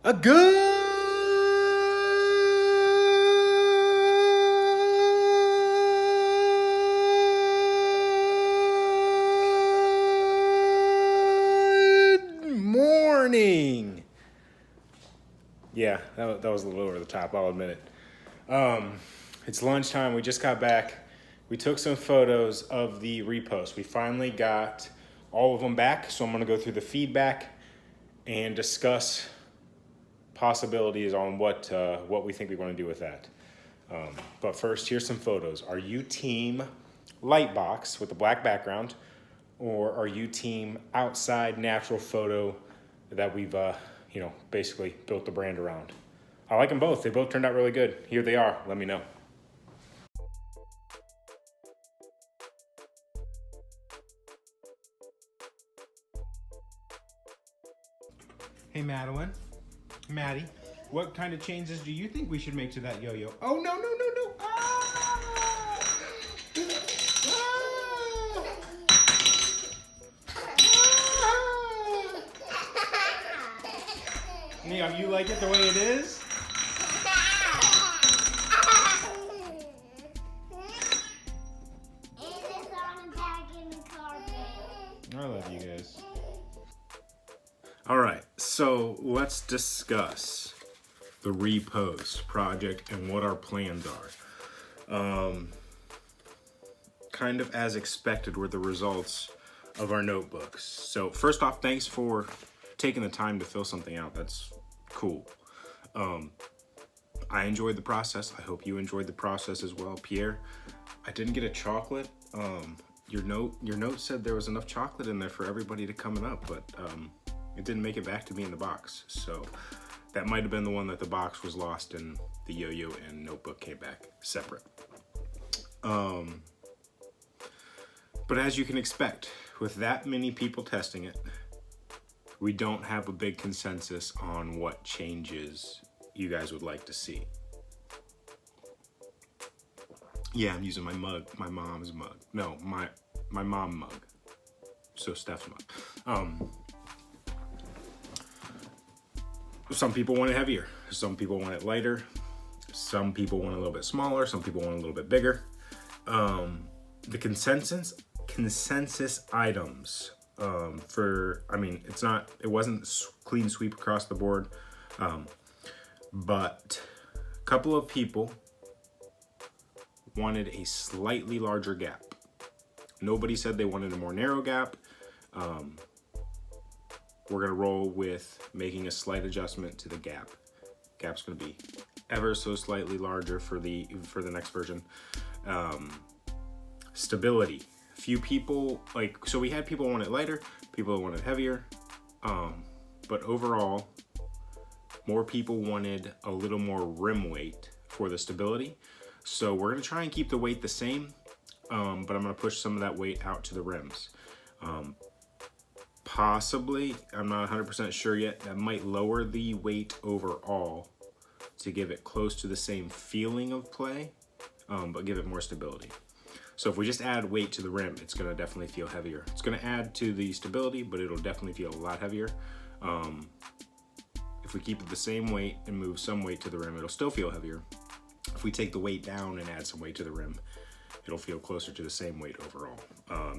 A good morning. Yeah, that was a little over the top, I'll admit it. It's lunchtime. We just got back. We took some photos of the repost. We finally got all of them back, so I'm going to go through the feedback and discuss possibilities on what we think we want to do with that. But first, here's some photos. Are you team Lightbox with the black background, or are you team outside natural photo that we've basically built the brand around? I like them both. They both turned out really good. Here they are. Let me know. Hey, Madeline. Maddie, what kind of changes do you think we should make to that yo-yo? Oh, no, no, no, no. Ah! Ah! Now, you like it the way it is? I love you guys. All right, so let's discuss the repost project and what our plans are. Kind of as expected were the results of our notebooks. So first off, thanks for taking the time to fill something out. That's cool. I enjoyed the process. I hope you enjoyed the process as well. Pierre, I didn't get a chocolate. Your note said there was enough chocolate in there for everybody to come up, but it didn't make it back to me in the box. So that might have been the one that the box was lost and the yo-yo and notebook came back separate. But as you can expect, with that many people testing it, we don't have a big consensus on what changes you guys would like to see. Yeah, I'm using my mug, my mom's mug. No, my mom mug. So Steph's mug. Some people want it heavier. Some people want it lighter. Some people want it a little bit smaller. Some people want it a little bit bigger. The consensus items it wasn't clean sweep across the board, but a couple of people wanted a slightly larger gap. Nobody said they wanted a more narrow gap. We're gonna roll with making a slight adjustment to the gap. Gap's gonna be ever so slightly larger for the next version. Stability. Few people so we had people want it lighter, people want it heavier, but overall, more people wanted a little more rim weight for the stability. So we're gonna try and keep the weight the same, but I'm gonna push some of that weight out to the rims. Possibly, I'm not 100% sure yet, that might lower the weight overall to give it close to the same feeling of play, but give it more stability. So if we just add weight to the rim, it's gonna definitely feel heavier. It's gonna add to the stability, but it'll definitely feel a lot heavier. If we keep it the same weight and move some weight to the rim, it'll still feel heavier. If we take the weight down and add some weight to the rim, it'll feel closer to the same weight overall.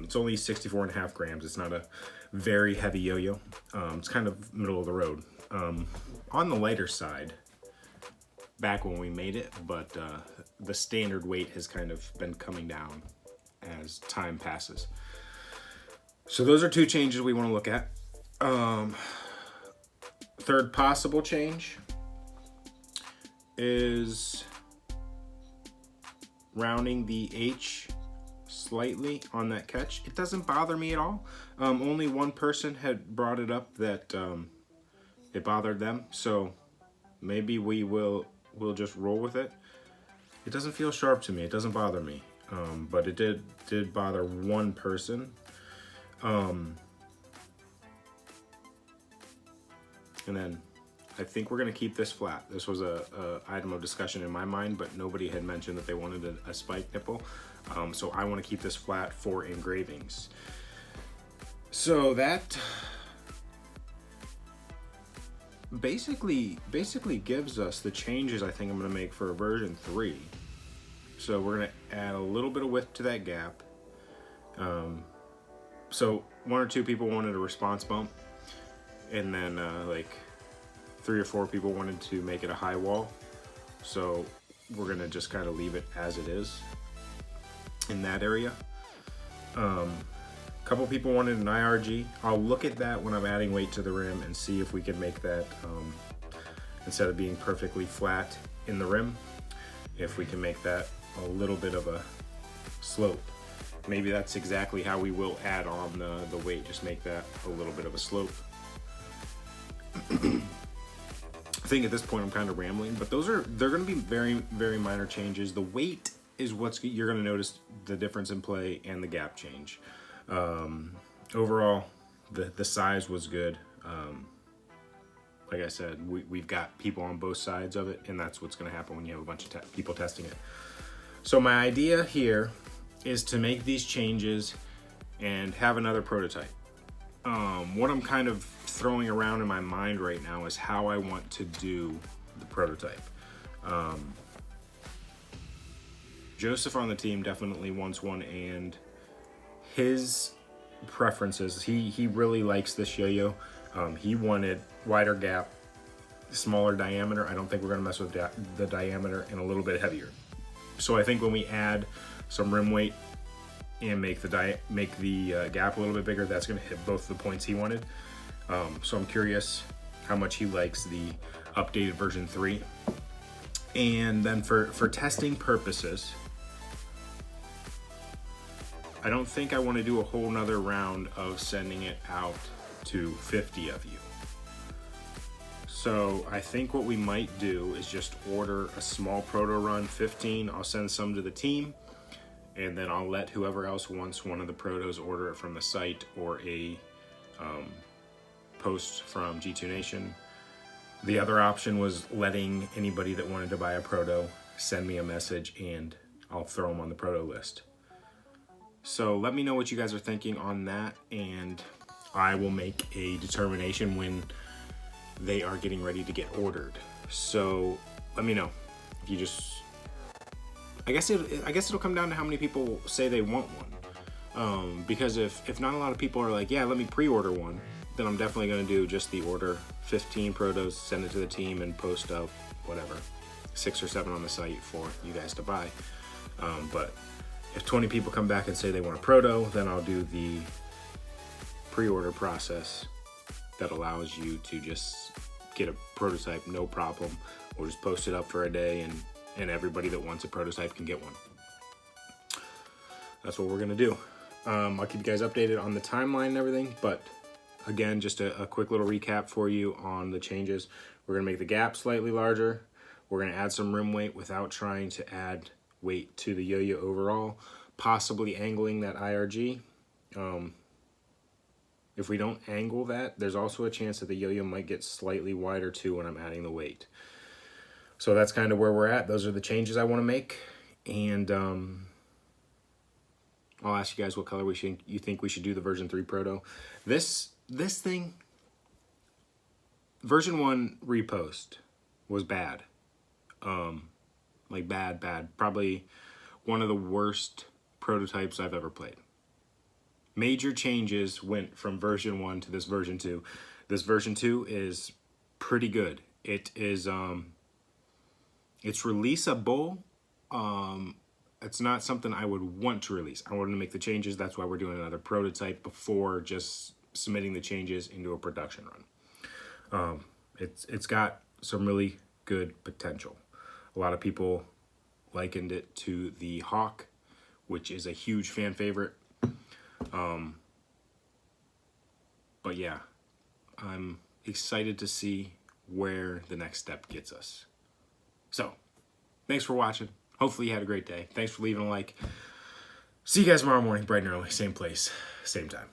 It's only 64.5 grams. It's not a very heavy yo-yo. It's kind of middle of the road. On the lighter side, back when we made it, but the standard weight has kind of been coming down as time passes. So those are two changes we want to look at. Third possible change is rounding the H slightly on that catch. It doesn't bother me at all. Only one person had brought it up that it bothered them, so maybe we'll just roll with it. It doesn't feel sharp to me. It doesn't bother me, but it did bother one person. And then I think we're gonna keep this flat. This was a item of discussion in my mind, but nobody had mentioned that they wanted a spike nipple. So I wanna keep this flat for engravings. So that basically gives us the changes I think I'm going to make for version 3. So we're going to add a little bit of width to that gap. So 1 or 2 people wanted a response bump, and then like 3 or 4 people wanted to make it a high wall. So we're going to just kind of leave it as it is in that area. A couple people wanted an IRG. I'll look at that when I'm adding weight to the rim and see if we can make that, instead of being perfectly flat in the rim, if we can make that a little bit of a slope. Maybe that's exactly how we will add on the weight, just make that a little bit of a slope. I think at this point I'm kind of rambling, but they're going to be very, very minor changes. The weight is you're going to notice the difference in play and the gap change. Overall, the size was good. Like I said, we've got people on both sides of it, and that's what's going to happen when you have a bunch of people testing it. So my idea here is to make these changes and have another prototype. What I'm kind of throwing around in my mind right now is how I want to do the prototype. Joseph on the team definitely wants one, and his preferences, he really likes this yo-yo. He wanted wider gap, smaller diameter. I don't think we're gonna mess with the diameter, and a little bit heavier. So I think when we add some rim weight and make the gap a little bit bigger, that's gonna hit both the points he wanted. So I'm curious how much he likes the updated version 3. And then for testing purposes, I don't think I want to do a whole nother round of sending it out to 50 of you. So I think what we might do is just order a small proto run, 15. I'll send some to the team, and then I'll let whoever else wants one of the protos order it from the site or a post from G2 Nation. The other option was letting anybody that wanted to buy a proto send me a message, and I'll throw them on the proto list. So let me know what you guys are thinking on that, and I will make a determination when they are getting ready to get ordered. So let me know. If you just, I guess it'll come down to how many people say they want one. Because if not a lot of people are like, yeah, let me pre-order one, then I'm definitely going to do just the order 15 protos, send it to the team, and post up whatever 6 or 7 on the site for you guys to buy. But if 20 people come back and say they want a proto, then I'll do the pre-order process that allows you to just get a prototype, no problem. We'll just post it up for a day, and everybody that wants a prototype can get one. That's what we're gonna do. I'll keep you guys updated on the timeline and everything, but again, just a quick little recap for you on the changes. We're gonna make the gap slightly larger. We're gonna add some rim weight without trying to add weight to the yo-yo overall, possibly angling that IRG. If we don't angle that, there's also a chance that the yo-yo might get slightly wider too when I'm adding the weight. So that's kind of where we're at. Those are the changes I want to make, and I'll ask you guys what color you think we should do the version 3 proto. This thing, version 1 Repost was bad. Like bad. Probably one of the worst prototypes I've ever played. Major changes went from version 1 to this version 2. This version 2 is pretty good. It is, it's releasable. It's not something I would want to release. I wanted to make the changes. That's why we're doing another prototype before just submitting the changes into a production run. It's got some really good potential. A lot of people likened it to the Hawk, which is a huge fan favorite. But yeah, I'm excited to see where the next step gets us. So, thanks for watching. Hopefully you had a great day. Thanks for leaving a like. See you guys tomorrow morning, bright and early. Same place, same time.